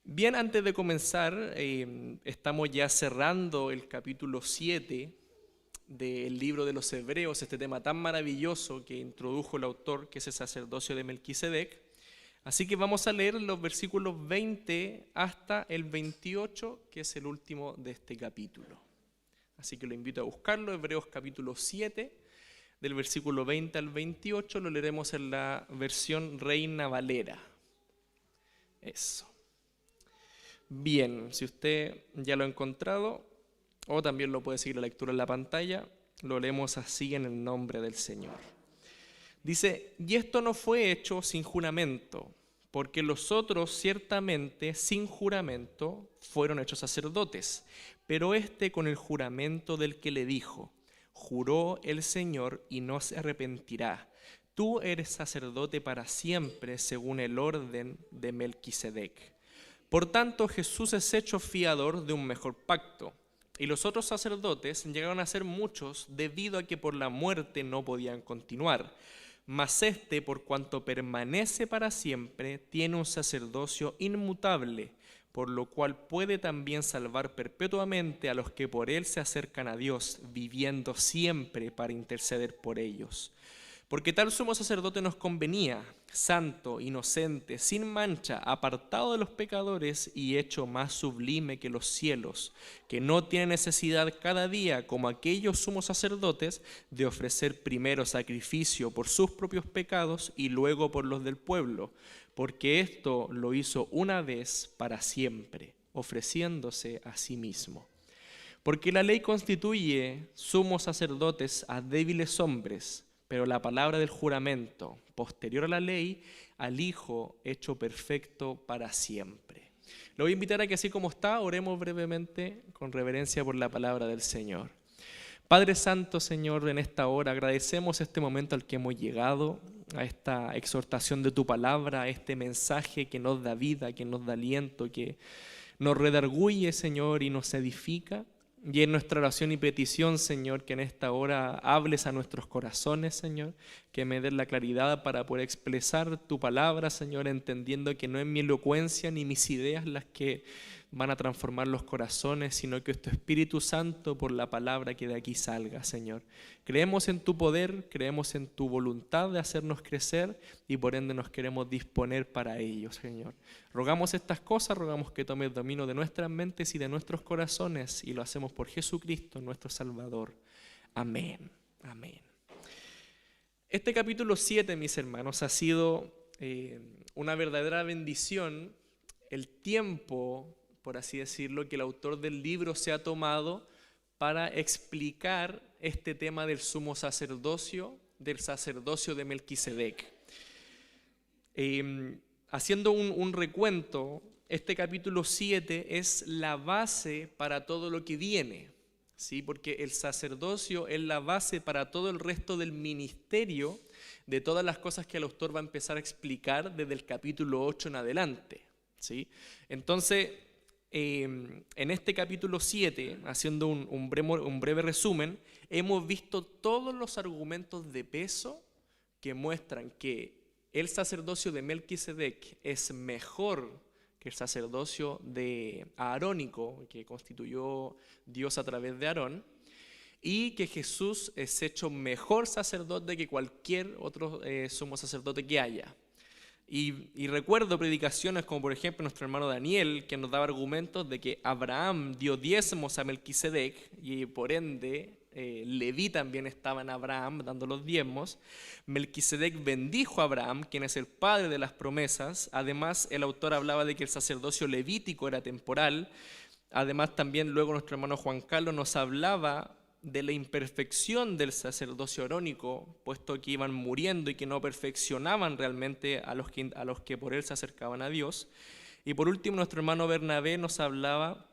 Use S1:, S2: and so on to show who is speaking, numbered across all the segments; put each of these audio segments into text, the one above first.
S1: Bien, antes de comenzar, estamos ya cerrando el capítulo 7 del libro de los Hebreos, este tema tan maravilloso que introdujo el autor, que es el sacerdocio de Melquisedec. Así que vamos a leer los versículos 20 hasta el 28, que es el último de este capítulo. Así que lo invito a buscarlo, Hebreos capítulo 7, del versículo 20 al 28, lo leeremos en la versión Reina Valera. Eso. Bien, si usted ya lo ha encontrado, o también lo puede seguir la lectura en la pantalla, lo leemos así en el nombre del Señor. Dice, y esto no fue hecho sin juramento, porque los otros ciertamente sin juramento fueron hechos sacerdotes, pero este con el juramento del que le dijo, juró el Señor y no se arrepentirá, tú eres sacerdote para siempre según el orden de Melquisedec. Por tanto, Jesús es hecho fiador de un mejor pacto, y los otros sacerdotes llegaron a ser muchos debido a que por la muerte no podían continuar. Mas este, por cuanto permanece para siempre, tiene un sacerdocio inmutable, por lo cual puede también salvar perpetuamente a los que por él se acercan a Dios, viviendo siempre para interceder por ellos. Porque tal sumo sacerdote nos convenía, santo, inocente, sin mancha, apartado de los pecadores y hecho más sublime que los cielos, que no tiene necesidad cada día, como aquellos sumos sacerdotes, de ofrecer primero sacrificio por sus propios pecados y luego por los del pueblo, porque esto lo hizo una vez para siempre, ofreciéndose a sí mismo. Porque la ley constituye sumos sacerdotes a débiles hombres, pero la palabra del juramento, posterior a la ley, al Hijo hecho perfecto para siempre. Lo voy a invitar a que así como está, oremos brevemente con reverencia por la palabra del Señor. Padre Santo, Señor, en esta hora agradecemos este momento al que hemos llegado, a esta exhortación de tu palabra, a este mensaje que nos da vida, que nos da aliento, que nos redarguye, Señor, y nos edifica. Y en nuestra oración y petición, Señor, que en esta hora hables a nuestros corazones, Señor, que me des la claridad para poder expresar tu palabra, Señor, entendiendo que no es mi elocuencia ni mis ideas las que van a transformar los corazones, sino que es tu Espíritu Santo por la palabra que de aquí salga, Señor. Creemos en tu poder, creemos en tu voluntad de hacernos crecer y por ende nos queremos disponer para ello, Señor. Rogamos estas cosas, rogamos que tomes dominio de nuestras mentes y de nuestros corazones y lo hacemos por Jesucristo, nuestro Salvador. Amén. Amén. Este capítulo 7, mis hermanos, ha sido una verdadera bendición. El tiempo, por así decirlo, que el autor del libro se ha tomado para explicar este tema del sumo sacerdocio, del sacerdocio de Melquisedec. Haciendo un recuento, este capítulo 7 es la base para todo lo que viene, ¿sí? Porque el sacerdocio es la base para todo el resto del ministerio, de todas las cosas que el autor va a empezar a explicar desde el capítulo 8 en adelante, ¿sí? Entonces, en este capítulo 7, haciendo un breve resumen, hemos visto todos los argumentos de peso que muestran que el sacerdocio de Melquisedec es mejor que el sacerdocio arónico que constituyó Dios a través de Aarón, y que Jesús es hecho mejor sacerdote que cualquier otro sumo sacerdote que haya. Y recuerdo predicaciones como por ejemplo nuestro hermano Daniel, que nos daba argumentos de que Abraham dio diezmos a Melquisedec y por ende Leví también estaba en Abraham dando los diezmos. Melquisedec bendijo a Abraham, quien es el padre de las promesas. Además, el autor hablaba de que el sacerdocio levítico era temporal. Además, también luego nuestro hermano Juan Carlos nos hablaba de la imperfección del sacerdocio arónico, puesto que iban muriendo y que no perfeccionaban realmente a los que por él se acercaban a Dios. Y por último, nuestro hermano Bernabé nos hablaba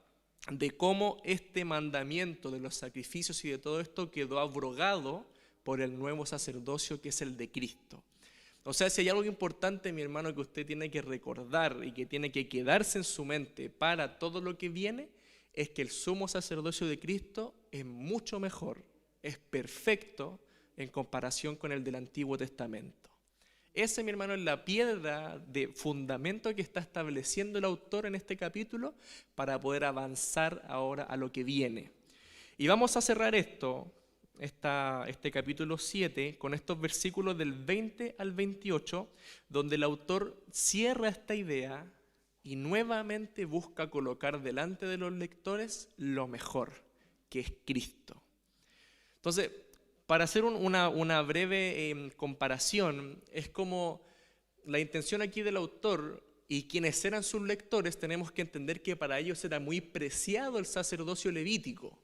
S1: de cómo este mandamiento de los sacrificios y de todo esto quedó abrogado por el nuevo sacerdocio que es el de Cristo. O sea, si hay algo importante, mi hermano, que usted tiene que recordar y que tiene que quedarse en su mente para todo lo que viene, es que el sumo sacerdocio de Cristo es mucho mejor, es perfecto en comparación con el del Antiguo Testamento. Ese, mi hermano, es la piedra de fundamento que está estableciendo el autor en este capítulo para poder avanzar ahora a lo que viene. Y vamos a cerrar este capítulo 7 con estos versículos del 20 al 28, donde el autor cierra esta idea y nuevamente busca colocar delante de los lectores lo mejor, que es Cristo. Entonces, para hacer una breve comparación, es como la intención aquí del autor y quienes eran sus lectores, tenemos que entender que para ellos era muy preciado el sacerdocio levítico.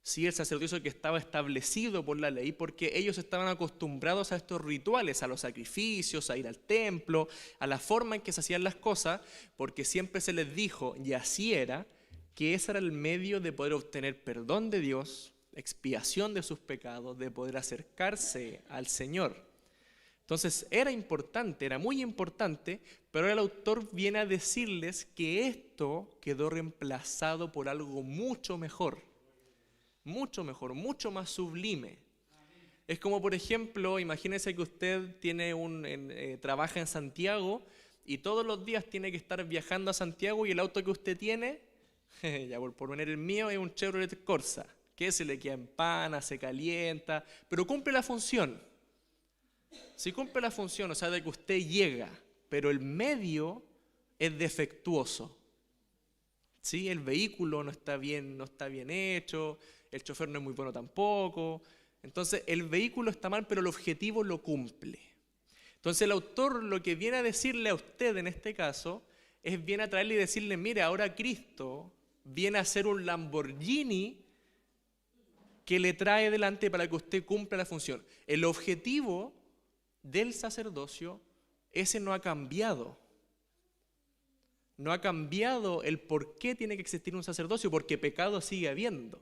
S1: Sí, el sacerdocio que estaba establecido por la ley, porque ellos estaban acostumbrados a estos rituales, a los sacrificios, a ir al templo, a la forma en que se hacían las cosas, porque siempre se les dijo, y así era, que ese era el medio de poder obtener perdón de Dios, expiación de sus pecados, de poder acercarse al Señor. Entonces era importante, era muy importante, pero el autor viene a decirles que esto quedó reemplazado por algo mucho mejor, mucho más sublime. Es como, por ejemplo, imagínese que usted trabaja en Santiago y todos los días tiene que estar viajando a Santiago y el auto que usted tiene, ya por poner el mío, es un Chevrolet Corsa, que se le queda en pana, se calienta, pero cumple la función. Si cumple la función, o sea, de que usted llega, pero el medio es defectuoso. ¿Sí? El vehículo no está bien hecho, el chofer no es muy bueno tampoco. Entonces el vehículo está mal, pero el objetivo lo cumple. Entonces el autor lo que viene a decirle a usted en este caso es viene a traerle y decirle, mire, ahora Cristo viene a ser un Lamborghini que le trae delante para que usted cumpla la función. El objetivo del sacerdocio, ese no ha cambiado. No ha cambiado el por qué tiene que existir un sacerdocio, porque pecado sigue habiendo.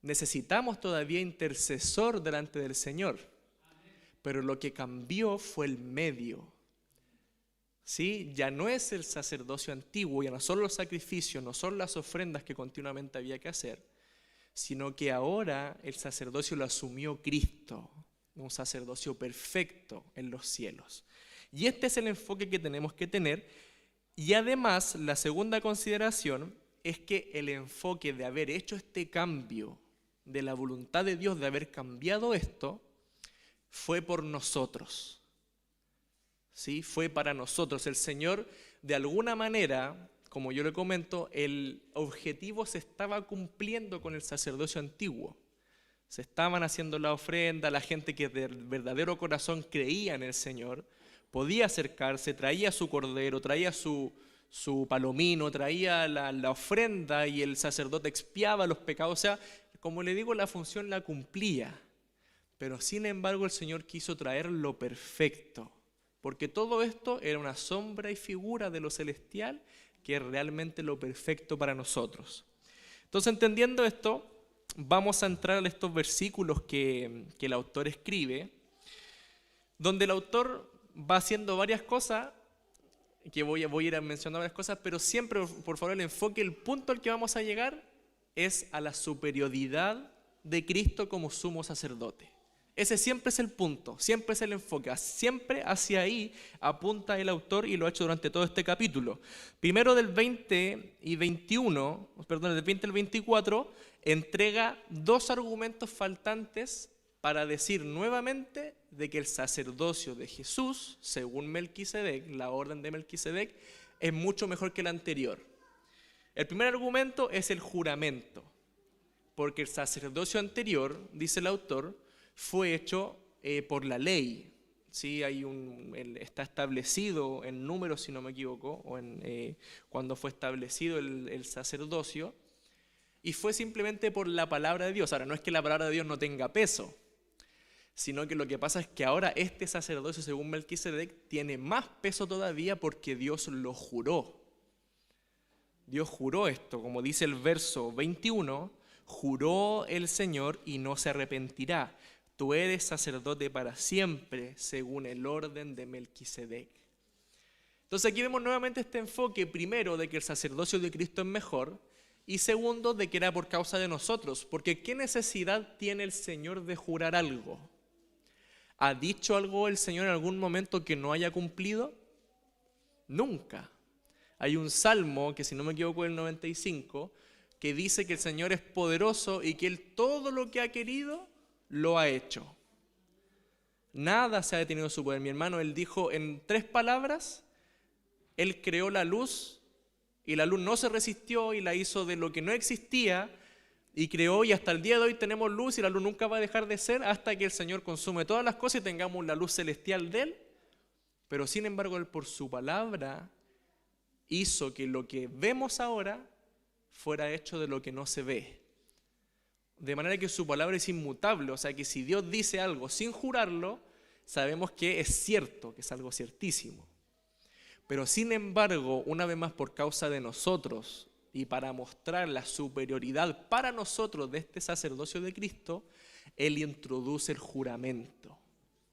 S1: Necesitamos todavía intercesor delante del Señor. Pero lo que cambió fue el medio. ¿Sí? Ya no es el sacerdocio antiguo, ya no son los sacrificios, no son las ofrendas que continuamente había que hacer, sino que ahora el sacerdocio lo asumió Cristo, un sacerdocio perfecto en los cielos. Y este es el enfoque que tenemos que tener. Y además, la segunda consideración es que el enfoque de haber hecho este cambio, de la voluntad de Dios de haber cambiado esto, fue por nosotros. ¿Sí? Fue para nosotros. El Señor, de alguna manera, como yo le comento, el objetivo se estaba cumpliendo con el sacerdocio antiguo. Se estaban haciendo la ofrenda, la gente que de verdadero corazón creía en el Señor, podía acercarse, traía su cordero, traía su palomino, traía la ofrenda y el sacerdote expiaba los pecados. O sea, como le digo, la función la cumplía. Pero sin embargo el Señor quiso traer lo perfecto, porque todo esto era una sombra y figura de lo celestial, que es realmente lo perfecto para nosotros. Entonces, entendiendo esto, vamos a entrar a estos versículos que el autor escribe, donde el autor va haciendo varias cosas, que voy a ir a mencionar varias cosas, pero siempre, por favor, el enfoque, el punto al que vamos a llegar es a la superioridad de Cristo como sumo sacerdote. Ese siempre es el punto, siempre es el enfoque, siempre hacia ahí apunta el autor y lo ha hecho durante todo este capítulo. Primero del 20 del 20 al 24, entrega dos argumentos faltantes para decir nuevamente de que el sacerdocio de Jesús, según Melquisedec, la orden de Melquisedec, es mucho mejor que el anterior. El primer argumento es el juramento, porque el sacerdocio anterior, dice el autor, fue hecho por la ley. ¿Sí? Está establecido en Números, si no me equivoco, o cuando fue establecido el sacerdocio, y fue simplemente por la palabra de Dios. Ahora, no es que la palabra de Dios no tenga peso, sino que lo que pasa es que ahora este sacerdocio, según Melquisedec, tiene más peso todavía porque Dios lo juró. Dios juró esto, como dice el verso 21, juró el Señor y no se arrepentirá. Tú eres sacerdote para siempre, según el orden de Melquisedec. Entonces aquí vemos nuevamente este enfoque, primero, de que el sacerdocio de Cristo es mejor, y segundo, de que era por causa de nosotros, porque ¿qué necesidad tiene el Señor de jurar algo? ¿Ha dicho algo el Señor en algún momento que no haya cumplido? Nunca. Hay un salmo, que si no me equivoco es el 95, que dice que el Señor es poderoso y que Él todo lo que ha querido lo ha hecho. Nada se ha detenido en su poder. Mi hermano, Él dijo en 3 palabras, Él creó la luz y la luz no se resistió y la hizo de lo que no existía y creó, y hasta el día de hoy tenemos luz y la luz nunca va a dejar de ser hasta que el Señor consume todas las cosas y tengamos la luz celestial de Él. Pero sin embargo, Él por su palabra hizo que lo que vemos ahora fuera hecho de lo que no se ve. De manera que su palabra es inmutable, o sea que si Dios dice algo sin jurarlo, sabemos que es cierto, que es algo ciertísimo. Pero sin embargo, una vez más por causa de nosotros y para mostrar la superioridad para nosotros de este sacerdocio de Cristo, Él introduce el juramento.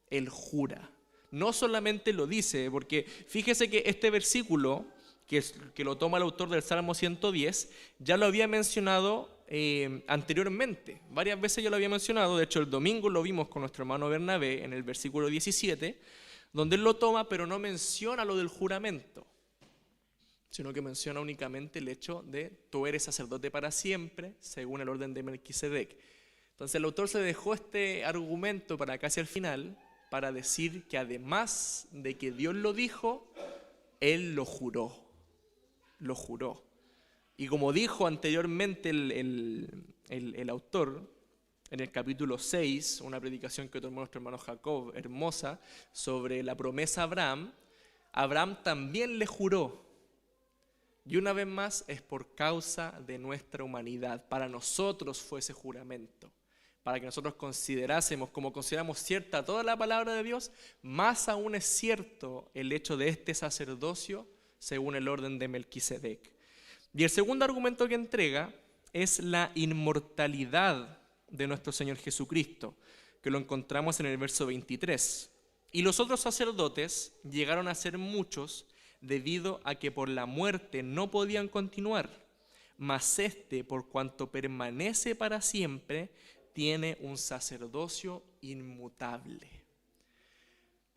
S1: Él jura. No solamente lo dice, porque fíjese que este versículo, que lo toma el autor del Salmo 110, ya lo había mencionado anteriormente. Varias veces ya lo había mencionado. De hecho, el domingo lo vimos con nuestro hermano Bernabé en el versículo 17, donde él lo toma, pero no menciona lo del juramento, sino que menciona únicamente el hecho de tú eres sacerdote para siempre, según el orden de Melquisedec. Entonces el autor se dejó este argumento para casi al final, para decir que además de que Dios lo dijo, Él lo juró. Lo juró. Y como dijo anteriormente el autor, en el capítulo 6, una predicación que tomó nuestro hermano Jacob, hermosa, sobre la promesa a Abraham, Abraham también le juró. Y una vez más es por causa de nuestra humanidad. Para nosotros fue ese juramento. Para que nosotros considerásemos, como consideramos cierta toda la palabra de Dios, más aún es cierto el hecho de este sacerdocio según el orden de Melquisedec. Y el segundo argumento que entrega es la inmortalidad de nuestro Señor Jesucristo, que lo encontramos en el verso 23. Y los otros sacerdotes llegaron a ser muchos debido a que por la muerte no podían continuar, mas este, por cuanto permanece para siempre, tiene un sacerdocio inmutable.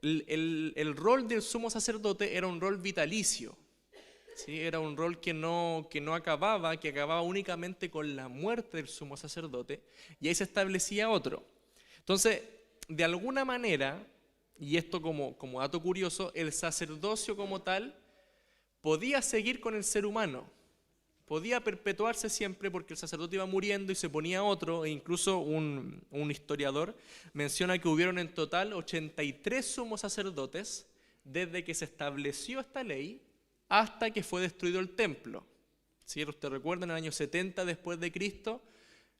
S1: El rol del sumo sacerdote era un rol vitalicio, ¿sí? Era un rol que no acababa, que acababa únicamente con la muerte del sumo sacerdote, y ahí se establecía otro. Entonces, de alguna manera, y esto como dato curioso, el sacerdocio como tal podía seguir con el ser humano, podía perpetuarse siempre porque el sacerdote iba muriendo y se ponía otro, e incluso un historiador menciona que hubieron en total 83 sumos sacerdotes desde que se estableció esta ley hasta que fue destruido el templo. Si usted recuerda, en el año 70 después de Cristo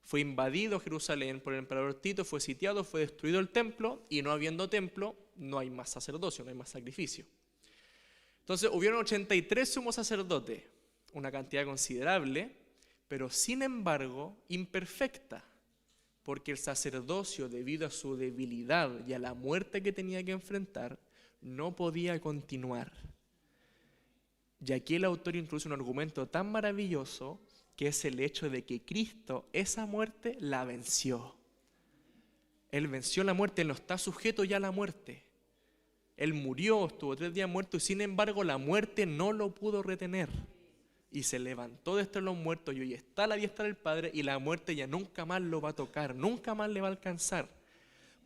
S1: fue invadido Jerusalén por el emperador Tito, fue sitiado, fue destruido el templo, y no habiendo templo no hay más sacerdocio, no hay más sacrificio. Entonces hubieron 83 sumos sacerdotes, una cantidad considerable, pero sin embargo imperfecta, porque el sacerdocio, debido a su debilidad y a la muerte que tenía que enfrentar, no podía continuar. Y aquí el autor introduce un argumento tan maravilloso, que es el hecho de que Cristo esa muerte la venció. Él venció la muerte, Él no está sujeto ya a la muerte. Él murió, estuvo 3 días muerto, y sin embargo la muerte no lo pudo retener. Y se levantó de entre los muertos y hoy está a la diestra del Padre, y la muerte ya nunca más lo va a tocar, nunca más le va a alcanzar.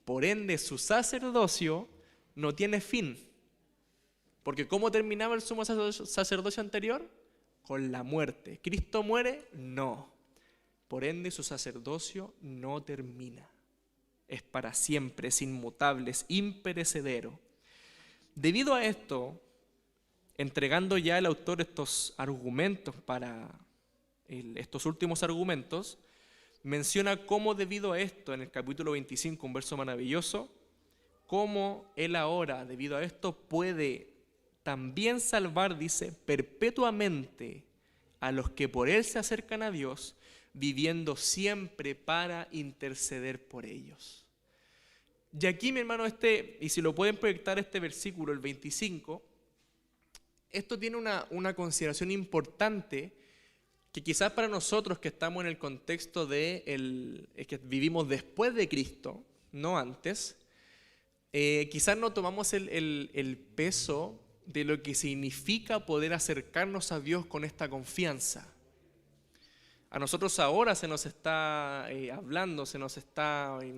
S1: Por ende, su sacerdocio no tiene fin. Porque ¿cómo terminaba el sumo sacerdocio anterior? Con la muerte. ¿Cristo muere? No. Por ende, su sacerdocio no termina. Es para siempre, es inmutable, es imperecedero. Debido a esto, entregando ya el autor estos argumentos estos últimos argumentos, menciona cómo debido a esto, en el capítulo 25, un verso maravilloso, cómo él ahora, debido a esto, puede también salvar, dice, perpetuamente a los que por él se acercan a Dios, viviendo siempre para interceder por ellos. Y aquí, mi hermano, y si lo pueden proyectar este versículo, el 25, esto tiene una consideración importante que quizás para nosotros que estamos en el contexto que vivimos después de Cristo, no antes, quizás no tomamos el peso de lo que significa poder acercarnos a Dios con esta confianza. A nosotros ahora se nos está hablando,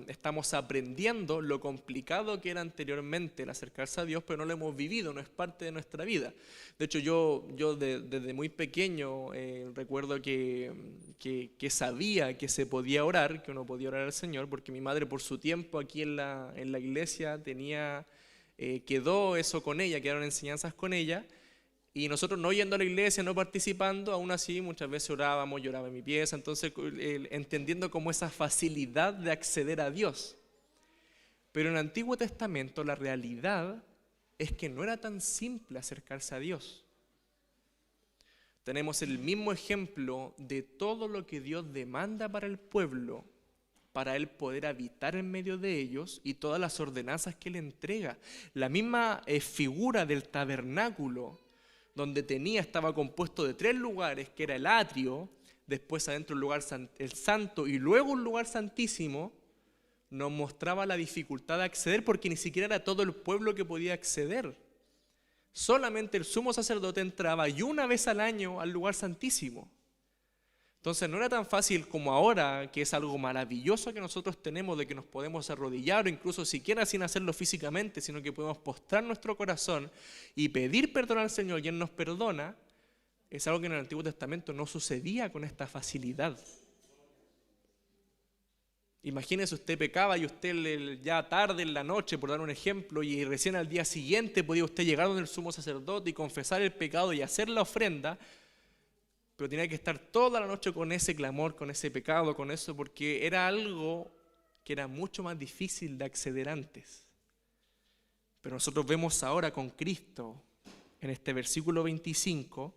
S1: estamos aprendiendo lo complicado que era anteriormente el acercarse a Dios, pero no lo hemos vivido, no es parte de nuestra vida. De hecho, desde muy pequeño recuerdo que sabía que se podía orar, que uno podía orar al Señor, porque mi madre por su tiempo aquí en la iglesia quedó eso con ella, quedaron enseñanzas con ella. Y nosotros no yendo a la iglesia, no participando, aún así muchas veces orábamos, lloraba en mi pieza, entonces entendiendo como esa facilidad de acceder a Dios. Pero en el Antiguo Testamento la realidad es que no era tan simple acercarse a Dios. Tenemos el mismo ejemplo de todo lo que Dios demanda para el pueblo, para Él poder habitar en medio de ellos y todas las ordenanzas que Él entrega. La misma figura del tabernáculo, donde estaba compuesto de 3 lugares, que era el atrio, después adentro el lugar el santo y luego un lugar santísimo, nos mostraba la dificultad de acceder porque ni siquiera era todo el pueblo que podía acceder. Solamente el sumo sacerdote entraba y una vez al año al lugar santísimo. Entonces no era tan fácil como ahora, que es algo maravilloso que nosotros tenemos, de que nos podemos arrodillar o incluso siquiera sin hacerlo físicamente, sino que podemos postrar nuestro corazón y pedir perdón al Señor y Él nos perdona. Es algo que en el Antiguo Testamento no sucedía con esta facilidad. Imagínese, usted pecaba y usted ya tarde en la noche, por dar un ejemplo, y recién al día siguiente podía usted llegar donde el sumo sacerdote y confesar el pecado y hacer la ofrenda, pero tenía que estar toda la noche con ese clamor, con ese pecado, con eso, porque era algo que era mucho más difícil de acceder antes. Pero nosotros vemos ahora con Cristo, en este versículo 25,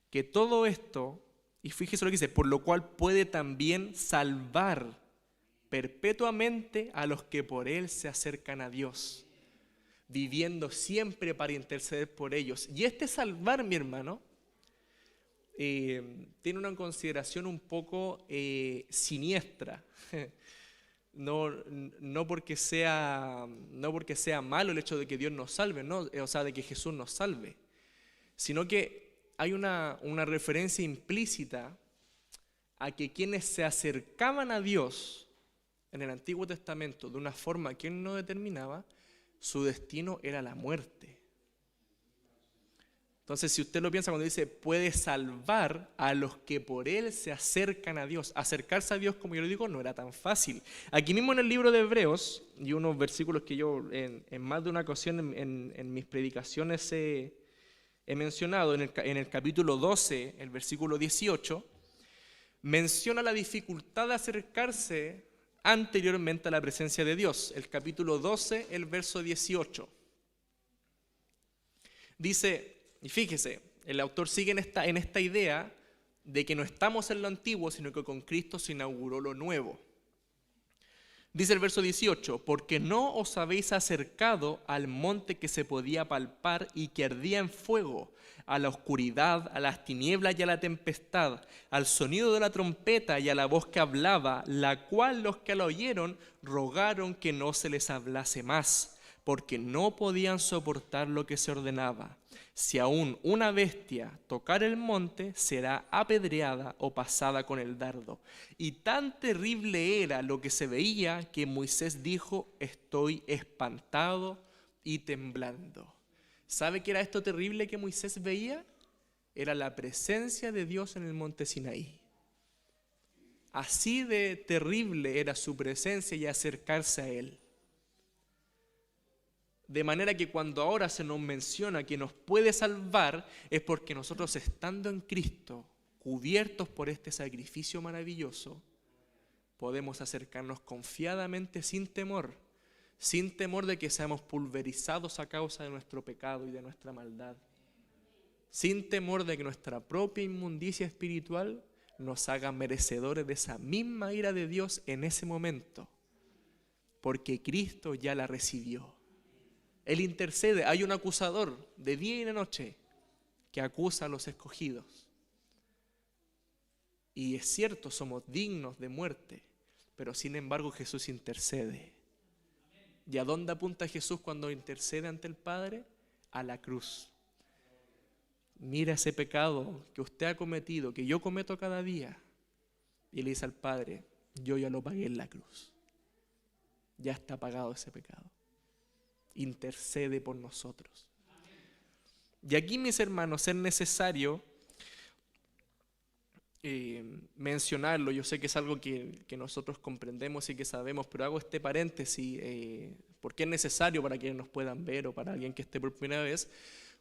S1: que todo esto, y fíjese lo que dice, por lo cual puede también salvar perpetuamente a los que por Él se acercan a Dios, viviendo siempre para interceder por ellos. Y este salvar, mi hermano, tiene una consideración un poco siniestra. No porque sea malo el hecho de que Dios nos salve, ¿no? O sea, de que Jesús nos salve, sino que hay una referencia implícita a que quienes se acercaban a Dios en el Antiguo Testamento de una forma que Él no determinaba, su destino era la muerte. Entonces, si usted lo piensa cuando dice puede salvar a los que por Él se acercan a Dios, acercarse a Dios, como yo le digo, no era tan fácil. Aquí mismo en el libro de Hebreos, y unos versículos que yo en más de una ocasión en mis predicaciones he mencionado, en el capítulo 12, el versículo 18, menciona la dificultad de acercarse anteriormente a la presencia de Dios. El capítulo 12, el verso 18. Dice, y fíjese, el autor sigue en esta idea de que no estamos en lo antiguo, sino que con Cristo se inauguró lo nuevo. Dice el verso 18, porque no os habéis acercado al monte que se podía palpar y que ardía en fuego, a la oscuridad, a las tinieblas y a la tempestad, al sonido de la trompeta y a la voz que hablaba, la cual los que la oyeron rogaron que no se les hablase más, porque no podían soportar lo que se ordenaba. Si aún una bestia tocar el monte, será apedreada o pasada con el dardo. Y tan terrible era lo que se veía que Moisés dijo, estoy espantado y temblando. ¿Sabe qué era esto terrible que Moisés veía? Era la presencia de Dios en el monte Sinaí. Así de terrible era su presencia y acercarse a Él. De manera que cuando ahora se nos menciona que nos puede salvar, es porque nosotros estando en Cristo, cubiertos por este sacrificio maravilloso, podemos acercarnos confiadamente sin temor de que seamos pulverizados a causa de nuestro pecado y de nuestra maldad, sin temor de que nuestra propia inmundicia espiritual nos haga merecedores de esa misma ira de Dios en ese momento, porque Cristo ya la recibió. Él intercede, hay un acusador de día y de noche que acusa a los escogidos. Y es cierto, somos dignos de muerte, pero sin embargo Jesús intercede. ¿Y a dónde apunta Jesús cuando intercede ante el Padre? A la cruz. Mira ese pecado que usted ha cometido, que yo cometo cada día. Y le dice al Padre, yo ya lo pagué en la cruz. Ya está pagado ese pecado. Intercede por nosotros. Y aquí, mis hermanos, es necesario mencionarlo. Yo sé que es algo que nosotros comprendemos y que sabemos, pero hago este paréntesis porque es necesario para quienes nos puedan ver o para alguien que esté por primera vez.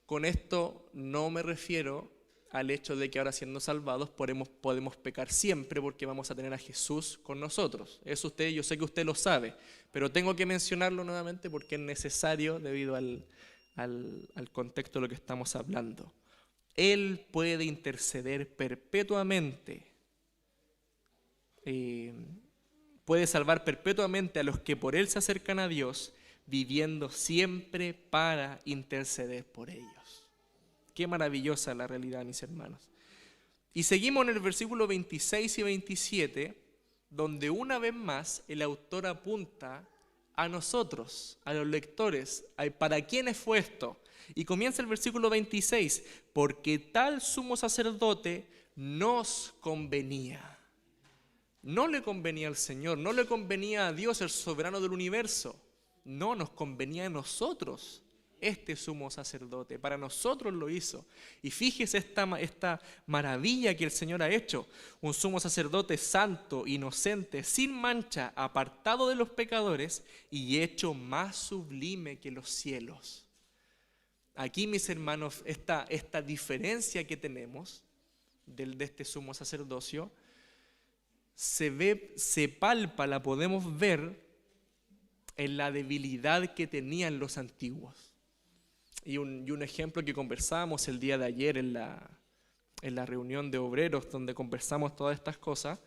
S1: Con esto no me refiero al hecho de que ahora, siendo salvados, podemos pecar siempre porque vamos a tener a Jesús con nosotros. Eso yo sé que usted lo sabe, pero tengo que mencionarlo nuevamente porque es necesario debido al contexto de lo que estamos hablando. Él puede interceder perpetuamente, puede salvar perpetuamente a los que por Él se acercan a Dios, viviendo siempre para interceder por ellos. Qué maravillosa la realidad, mis hermanos. Y seguimos en el versículo 26 y 27, donde una vez más el autor apunta a nosotros, a los lectores, ¿para quiénes fue esto? Y comienza el versículo 26, porque tal sumo sacerdote nos convenía. No le convenía al Señor, no le convenía a Dios, el soberano del universo. No, nos convenía a nosotros, este sumo sacerdote. Para nosotros lo hizo. Y fíjese esta maravilla que el Señor ha hecho. Un sumo sacerdote santo, inocente, sin mancha, apartado de los pecadores y hecho más sublime que los cielos. Aquí, mis hermanos, esta diferencia que tenemos de este sumo sacerdocio se palpa, la podemos ver en la debilidad que tenían los antiguos. Y un ejemplo que conversábamos el día de ayer en la reunión de obreros, donde conversamos todas estas cosas,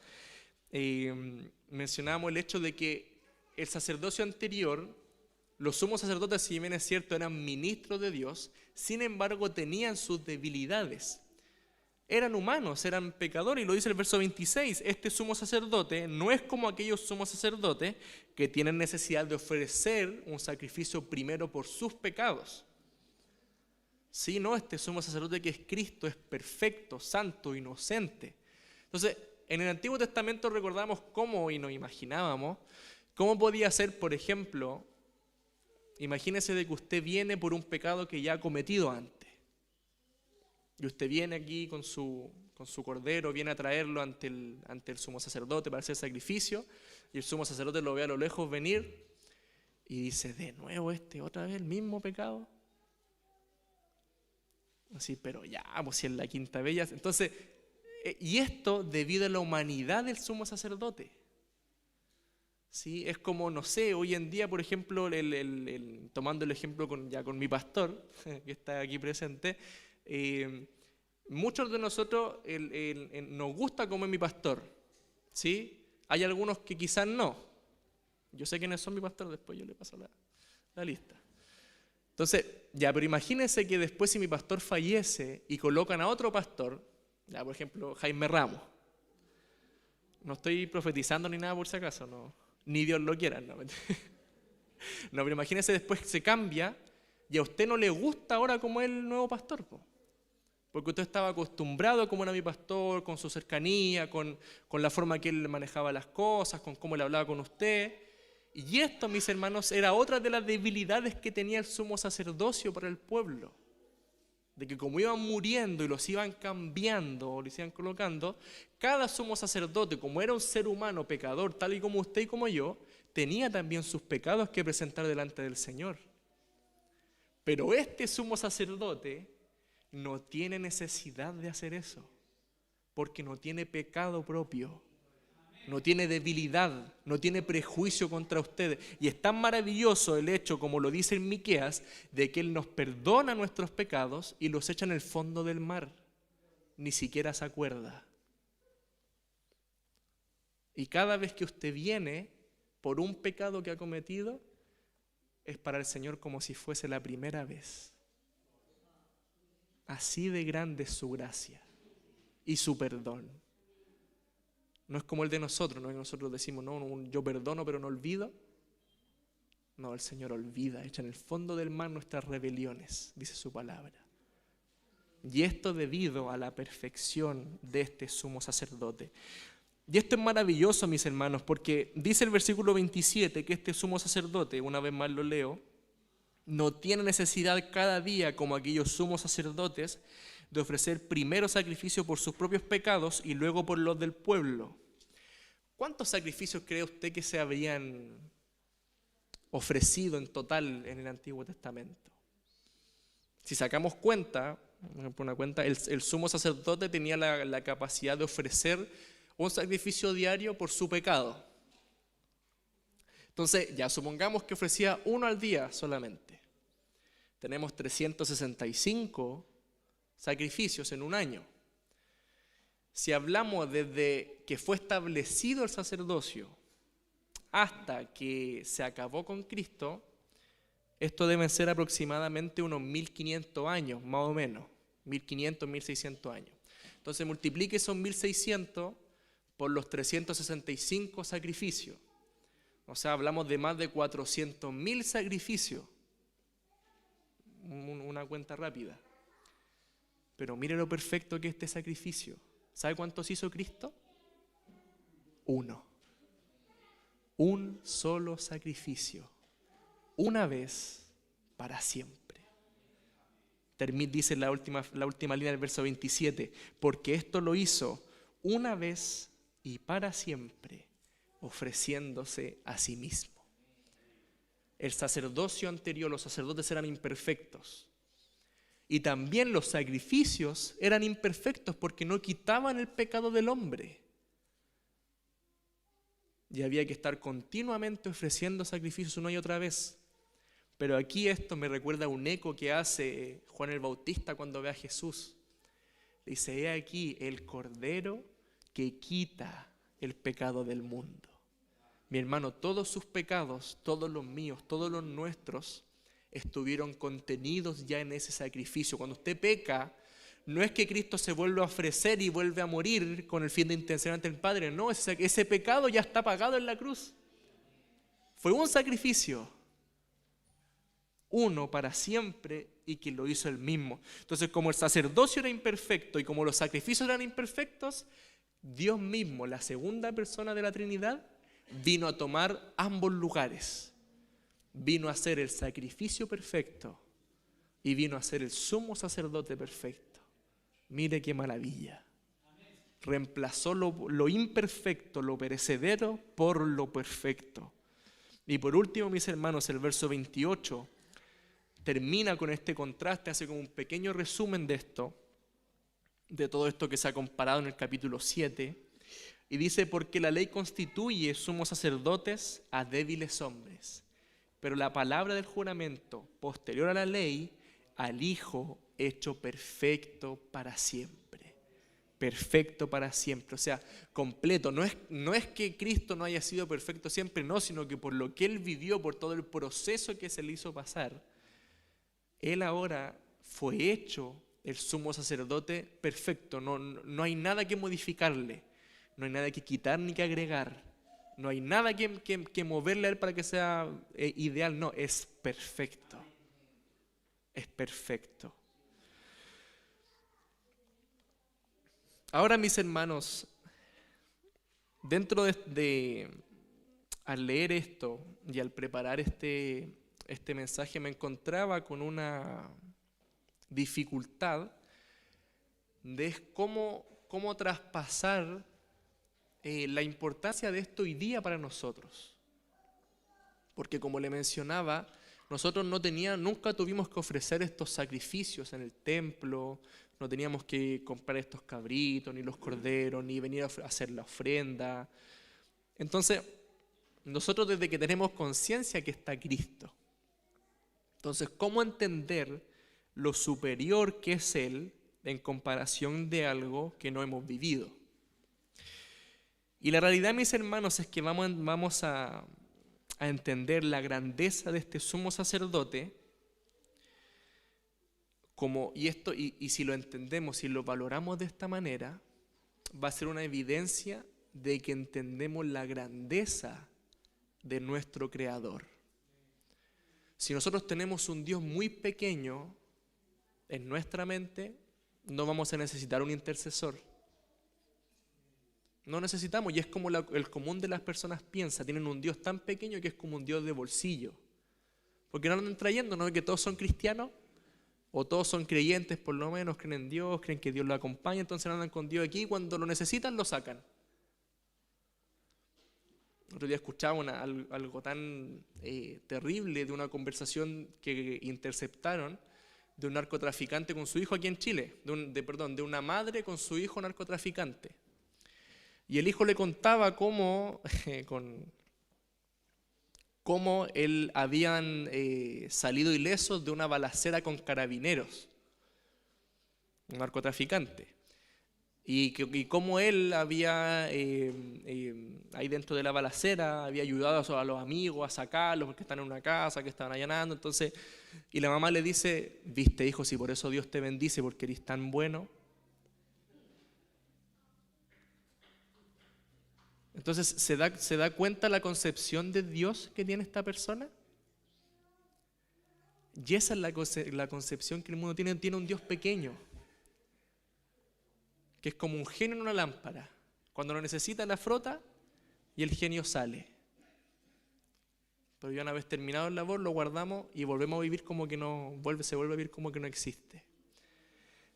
S1: mencionábamos el hecho de que el sacerdocio anterior, los sumos sacerdotes, si bien es cierto, eran ministros de Dios, sin embargo tenían sus debilidades. Eran humanos, eran pecadores, y lo dice el verso 26, este sumo sacerdote no es como aquellos sumos sacerdotes que tienen necesidad de ofrecer un sacrificio primero por sus pecados. Sí, no, este sumo sacerdote que es Cristo es perfecto, santo, inocente. Entonces, en el Antiguo Testamento recordamos cómo, y nos imaginábamos, cómo podía ser, por ejemplo, imagínese de que usted viene por un pecado que ya ha cometido antes. Y usted viene aquí con su cordero, viene a traerlo ante el sumo sacerdote para hacer sacrificio, y el sumo sacerdote lo ve a lo lejos venir y dice, ¿de nuevo otra vez el mismo pecado? Así, pero ya, pues si es la quinta vez ya. Entonces, y esto debido a la humanidad del sumo sacerdote. ¿Sí? Es como, no sé, hoy en día, por ejemplo, tomando el ejemplo con mi pastor, que está aquí presente, muchos de nosotros nos gusta como es mi pastor, ¿sí? Hay algunos que quizás no. Yo sé quiénes son mi pastor, después yo le paso la lista. Entonces, ya, pero imagínense que después si mi pastor fallece y colocan a otro pastor, ya, por ejemplo, Jaime Ramos. No estoy profetizando ni nada por si acaso, no, ni Dios lo quiera, no. No, pero imagínense después se cambia y a usted no le gusta ahora como es el nuevo pastor, po. Porque usted estaba acostumbrado a cómo era mi pastor, con su cercanía, con la forma que él manejaba las cosas, con cómo le hablaba con usted. Y esto, mis hermanos, era otra de las debilidades que tenía el sumo sacerdocio para el pueblo. De que como iban muriendo y los iban cambiando o los iban colocando, cada sumo sacerdote, como era un ser humano pecador, tal y como usted y como yo, tenía también sus pecados que presentar delante del Señor. Pero este sumo sacerdote no tiene necesidad de hacer eso, porque no tiene pecado propio. No tiene debilidad, no tiene prejuicio contra ustedes. Y es tan maravilloso el hecho, como lo dice en Miqueas, de que Él nos perdona nuestros pecados y los echa en el fondo del mar. Ni siquiera se acuerda. Y cada vez que usted viene por un pecado que ha cometido, es para el Señor como si fuese la primera vez. Así de grande es su gracia y su perdón. No es como el de nosotros, ¿no? Nosotros decimos, no, yo perdono pero no olvido. No, el Señor olvida, echa en el fondo del mar nuestras rebeliones, dice su palabra. Y esto debido a la perfección de este sumo sacerdote. Y esto es maravilloso, mis hermanos, porque dice el versículo 27 que este sumo sacerdote, una vez más lo leo, no tiene necesidad cada día, como aquellos sumos sacerdotes, de ofrecer primero sacrificio por sus propios pecados y luego por los del pueblo. ¿Cuántos sacrificios cree usted que se habrían ofrecido en total en el Antiguo Testamento? Si sacamos cuenta, el sumo sacerdote tenía la capacidad de ofrecer un sacrificio diario por su pecado. Entonces, ya supongamos que ofrecía uno al día solamente. Tenemos 365 sacrificios en un año. Si hablamos desde que fue establecido el sacerdocio hasta que se acabó con Cristo, esto deben ser aproximadamente unos 1500 años, más o menos, 1500, 1600 años. Entonces multiplique esos 1600 por los 365 sacrificios. O sea, hablamos de más de 400.000 sacrificios. Una cuenta rápida. Pero mire lo perfecto que es este sacrificio. ¿Sabe cuántos hizo Cristo? Uno. Un solo sacrificio. Una vez para siempre. Dice la última línea del verso 27. Porque esto lo hizo una vez y para siempre, ofreciéndose a sí mismo. El sacerdocio anterior, los sacerdotes eran imperfectos. Y también los sacrificios eran imperfectos porque no quitaban el pecado del hombre. Y había que estar continuamente ofreciendo sacrificios una y otra vez. Pero aquí esto me recuerda a un eco que hace Juan el Bautista cuando ve a Jesús. Dice, he aquí el Cordero que quita el pecado del mundo. Mi hermano, todos sus pecados, todos los míos, todos los nuestros, estuvieron contenidos ya en ese sacrificio. Cuando usted peca, no es que Cristo se vuelve a ofrecer y vuelve a morir con el fin de intención ante el Padre. No, ese pecado ya está pagado en la cruz. Fue un sacrificio. Uno para siempre y que lo hizo él mismo. Entonces, como el sacerdocio era imperfecto y como los sacrificios eran imperfectos, Dios mismo, la segunda persona de la Trinidad, vino a tomar ambos lugares. Vino a ser el sacrificio perfecto y vino a ser el sumo sacerdote perfecto. Mire qué maravilla. Reemplazó lo imperfecto, lo perecedero, por lo perfecto. Y por último, mis hermanos, el verso 28 termina con este contraste, hace como un pequeño resumen de esto, de todo esto que se ha comparado en el capítulo 7, y dice, porque la ley constituye sumos sacerdotes a débiles hombres, pero la palabra del juramento posterior a la ley, al Hijo hecho perfecto para siempre. Perfecto para siempre, o sea, completo. No es que Cristo no haya sido perfecto siempre, no, sino que por lo que Él vivió, por todo el proceso que se le hizo pasar, Él ahora fue hecho el sumo sacerdote perfecto. No hay nada que modificarle, no hay nada que quitar ni que agregar, no hay nada que moverle a Él para que sea ideal, no, es perfecto. Es perfecto. Ahora, mis hermanos, dentro al leer esto y al preparar este mensaje me encontraba con una dificultad de cómo traspasar la importancia de esto hoy día para nosotros. Porque como le mencionaba, nosotros nunca tuvimos que ofrecer estos sacrificios en el templo, no teníamos que comprar estos cabritos, ni los corderos, ni venir a hacer la ofrenda. Entonces, nosotros desde que tenemos conciencia que está Cristo, entonces, ¿cómo entender lo superior que es Él en comparación de algo que no hemos vivido? Y la realidad, mis hermanos, es que vamos a entender la grandeza de este sumo sacerdote y si lo entendemos, si lo valoramos de esta manera, va a ser una evidencia de que entendemos la grandeza de nuestro Creador. Si nosotros tenemos un Dios muy pequeño en nuestra mente, no vamos a necesitar un intercesor. No necesitamos, y es como el común de las personas piensa, tienen un Dios tan pequeño que es como un Dios de bolsillo. Porque no andan trayendo, ¿no? Que todos son cristianos, o todos son creyentes por lo menos, creen en Dios, creen que Dios lo acompaña, entonces andan con Dios aquí y cuando lo necesitan lo sacan. Otro día escuchaba algo tan terrible de una conversación que interceptaron de un narcotraficante con su hijo aquí en Chile, de una madre con su hijo narcotraficante. Y el hijo le contaba cómo él habían salido ilesos de una balacera con carabineros, un narcotraficante. Y cómo él había, ahí dentro de la balacera, había ayudado a los amigos a sacarlos porque están en una casa, que estaban allanando. Entonces, y la mamá le dice, viste hijo, si por eso Dios te bendice, porque eres tan bueno. Entonces, ¿se da cuenta la concepción de Dios que tiene esta persona? Y esa es la concepción que el mundo tiene. Tiene un Dios pequeño, que es como un genio en una lámpara. Cuando lo necesita la frota y el genio sale. Pero ya una vez terminado el labor lo guardamos y volvemos a vivir como que se vuelve a vivir como que no existe.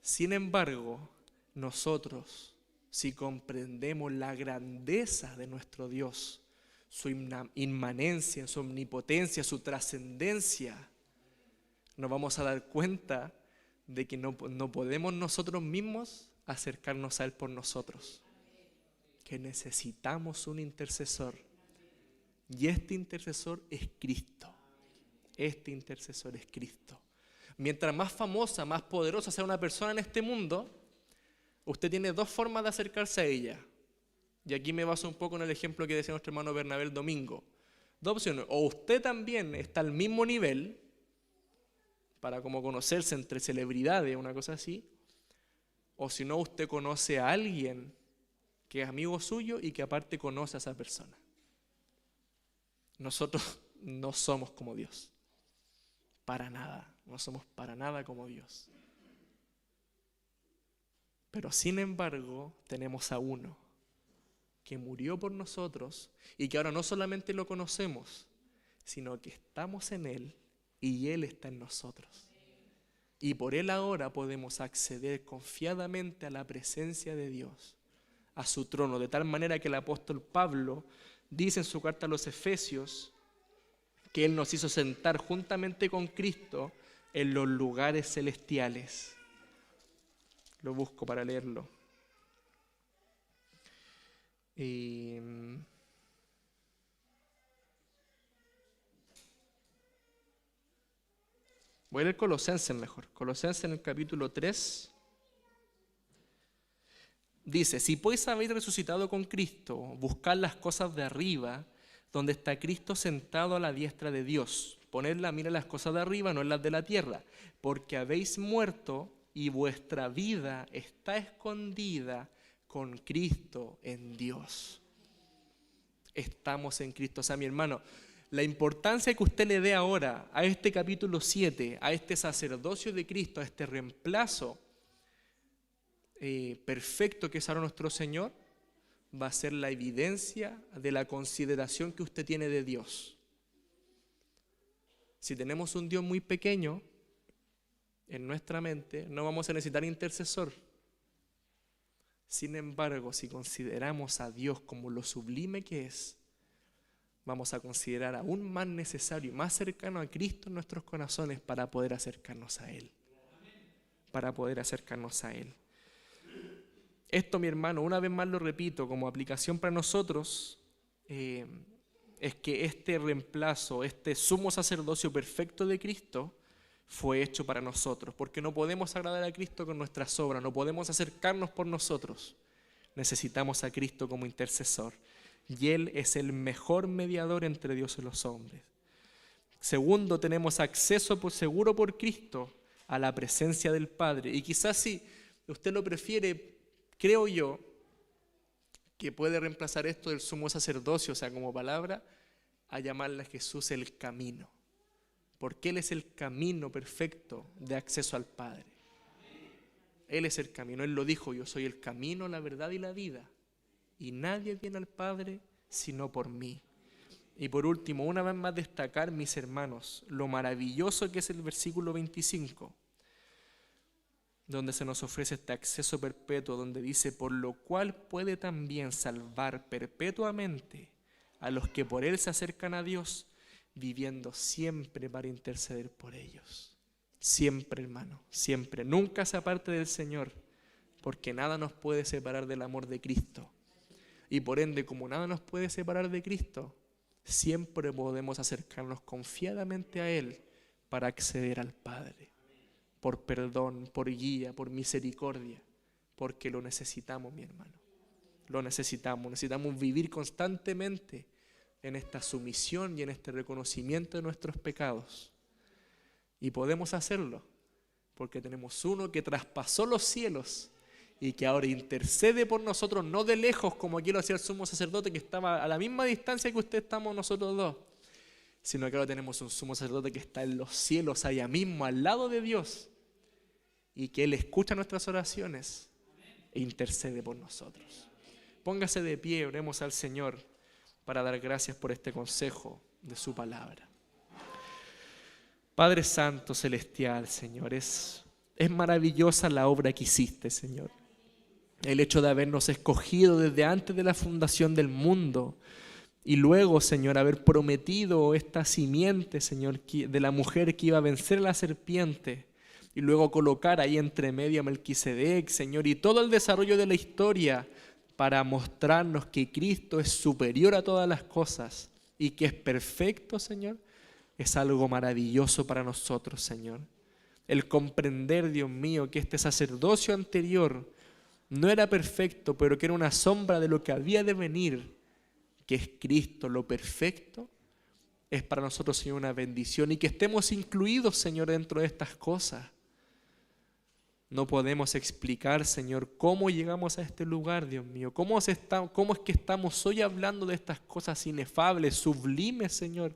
S1: Sin embargo, nosotros, si comprendemos la grandeza de nuestro Dios, su inmanencia, su omnipotencia, su trascendencia, nos vamos a dar cuenta de que no podemos nosotros mismos acercarnos a Él por nosotros, que necesitamos un intercesor, y este intercesor es Cristo. Este intercesor es Cristo. Mientras más famosa, más poderosa sea una persona en este mundo, usted tiene dos formas de acercarse a ella. Y aquí me baso un poco en el ejemplo que decía nuestro hermano Bernabé el domingo. Dos opciones: o usted también está al mismo nivel, para como conocerse entre celebridades, una cosa así, o si no, usted conoce a alguien que es amigo suyo y que aparte conoce a esa persona. Nosotros no somos como Dios. Para nada. No somos para nada como Dios. Pero sin embargo, tenemos a uno que murió por nosotros y que ahora no solamente lo conocemos, sino que estamos en Él y Él está en nosotros. Y por Él ahora podemos acceder confiadamente a la presencia de Dios, a su trono, de tal manera que el apóstol Pablo dice en su carta a los Efesios que Él nos hizo sentar juntamente con Cristo en los lugares celestiales. Lo busco para leerlo. Voy a leer Colosenses mejor. Colosenses en el capítulo 3. Dice, si pues habéis resucitado con Cristo, buscad las cosas de arriba, donde está Cristo sentado a la diestra de Dios. Poned la mira en las cosas de arriba, no en las de la tierra, porque habéis muerto y vuestra vida está escondida con Cristo en Dios. Estamos en Cristo. O sea, mi hermano, la importancia que usted le dé ahora a este capítulo 7, a este sacerdocio de Cristo, a este reemplazo perfecto que es ahora nuestro Señor, va a ser la evidencia de la consideración que usted tiene de Dios. Si tenemos un Dios muy pequeño en nuestra mente, no vamos a necesitar intercesor. Sin embargo, si consideramos a Dios como lo sublime que es, vamos a considerar aún más necesario y más cercano a Cristo en nuestros corazones para poder acercarnos a Él. Para poder acercarnos a Él. Esto, mi hermano, una vez más lo repito, como aplicación para nosotros, es que este reemplazo, este sumo sacerdocio perfecto de Cristo, fue hecho para nosotros, porque no podemos agradar a Cristo con nuestras obras, no podemos acercarnos por nosotros. Necesitamos a Cristo como intercesor, y Él es el mejor mediador entre Dios y los hombres. Segundo, tenemos acceso seguro por Cristo a la presencia del Padre, y quizás si usted lo prefiere, creo yo que puede reemplazar esto del sumo sacerdocio, o sea, como palabra, a llamarle a Jesús el camino. porque Él es el camino perfecto de acceso al Padre. Él es el camino, Él lo dijo, yo soy el camino, la verdad y la vida, y nadie viene al Padre sino por mí. Y por último, una vez más destacar, mis hermanos, lo maravilloso que es el versículo 25, donde se nos ofrece este acceso perpetuo, donde dice, por lo cual puede también salvar perpetuamente a los que por Él se acercan a Dios, viviendo siempre para interceder por ellos. Siempre, hermano, siempre. Nunca se aparte del Señor, porque nada nos puede separar del amor de Cristo. Y por ende, como nada nos puede separar de Cristo, siempre podemos acercarnos confiadamente a Él para acceder al Padre. Por perdón, por guía, por misericordia, porque lo necesitamos, mi hermano. Lo necesitamos vivir constantemente en esta sumisión y en este reconocimiento de nuestros pecados. Y podemos hacerlo porque tenemos uno que traspasó los cielos y que ahora intercede por nosotros, no de lejos como aquí lo hacía el sumo sacerdote que estaba a la misma distancia que usted estamos nosotros dos, sino que ahora tenemos un sumo sacerdote que está en los cielos, allá mismo, al lado de Dios, y que Él escucha nuestras oraciones e intercede por nosotros. Póngase de pie, oremos al Señor para dar gracias por este consejo de su palabra. Padre Santo, Celestial, Señor, es maravillosa la obra que hiciste, Señor. El hecho de habernos escogido desde antes de la fundación del mundo y luego, Señor, haber prometido esta simiente, Señor, de la mujer que iba a vencer a la serpiente y luego colocar ahí entre medio a Melquisedec, Señor, y todo el desarrollo de la historia para mostrarnos que Cristo es superior a todas las cosas y que es perfecto, Señor, es algo maravilloso para nosotros, Señor. El comprender, Dios mío, que este sacerdocio anterior no era perfecto, pero que era una sombra de lo que había de venir, que es Cristo, lo perfecto, es para nosotros, Señor, una bendición. Y que estemos incluidos, Señor, dentro de estas cosas. No podemos explicar, Señor, cómo llegamos a este lugar, Dios mío. ¿Cómo es que estamos hoy hablando de estas cosas inefables, sublimes, Señor?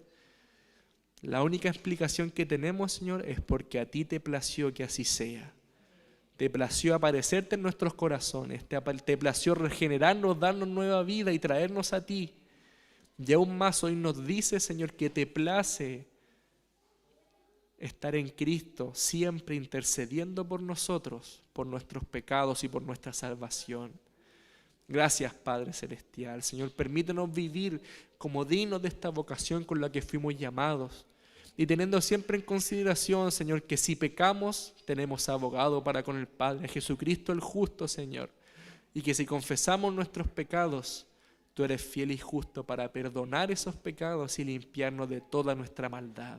S1: La única explicación que tenemos, Señor, es porque a ti te plació que así sea. Te plació aparecerte en nuestros corazones, te plació regenerarnos, darnos nueva vida y traernos a ti. Y aún más hoy nos dice, Señor, que te place estar en Cristo, siempre intercediendo por nosotros, por nuestros pecados y por nuestra salvación. Gracias, Padre Celestial. Señor, permítenos vivir como dignos de esta vocación con la que fuimos llamados. Y teniendo siempre en consideración, Señor, que si pecamos, tenemos abogado para con el Padre, Jesucristo el justo, Señor. Y que si confesamos nuestros pecados, tú eres fiel y justo para perdonar esos pecados y limpiarnos de toda nuestra maldad.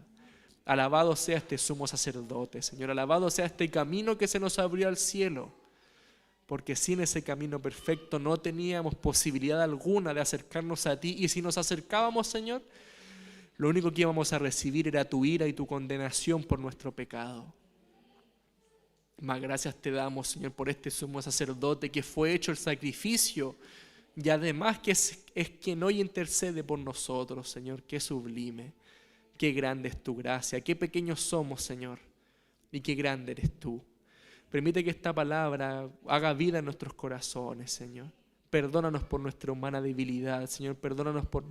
S1: Alabado sea este sumo sacerdote, Señor. Alabado sea este camino que se nos abrió al cielo. Porque sin ese camino perfecto no teníamos posibilidad alguna de acercarnos a ti. Y si nos acercábamos, Señor, lo único que íbamos a recibir era tu ira y tu condenación por nuestro pecado. Más gracias te damos, Señor, por este sumo sacerdote que fue hecho el sacrificio y además que es quien hoy intercede por nosotros, Señor. Qué sublime, qué grande es tu gracia, qué pequeños somos, Señor, y qué grande eres tú. Permite que esta palabra haga vida en nuestros corazones, Señor. Perdónanos por nuestra humana debilidad, Señor. Perdónanos por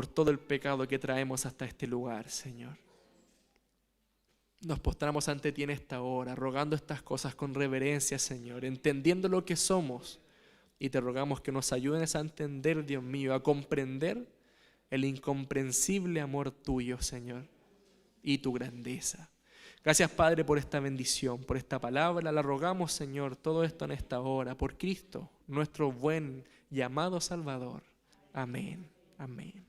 S1: todo el pecado que traemos hasta este lugar, Señor. Nos postramos ante ti en esta hora, rogando estas cosas con reverencia, Señor, entendiendo lo que somos. Y te rogamos que nos ayudes a entender, Dios mío, a comprender el incomprensible amor tuyo, Señor, y tu grandeza. Gracias, Padre, por esta bendición, por esta palabra. La rogamos, Señor, todo esto en esta hora, por Cristo, nuestro buen y amado Salvador. Amén. Amén.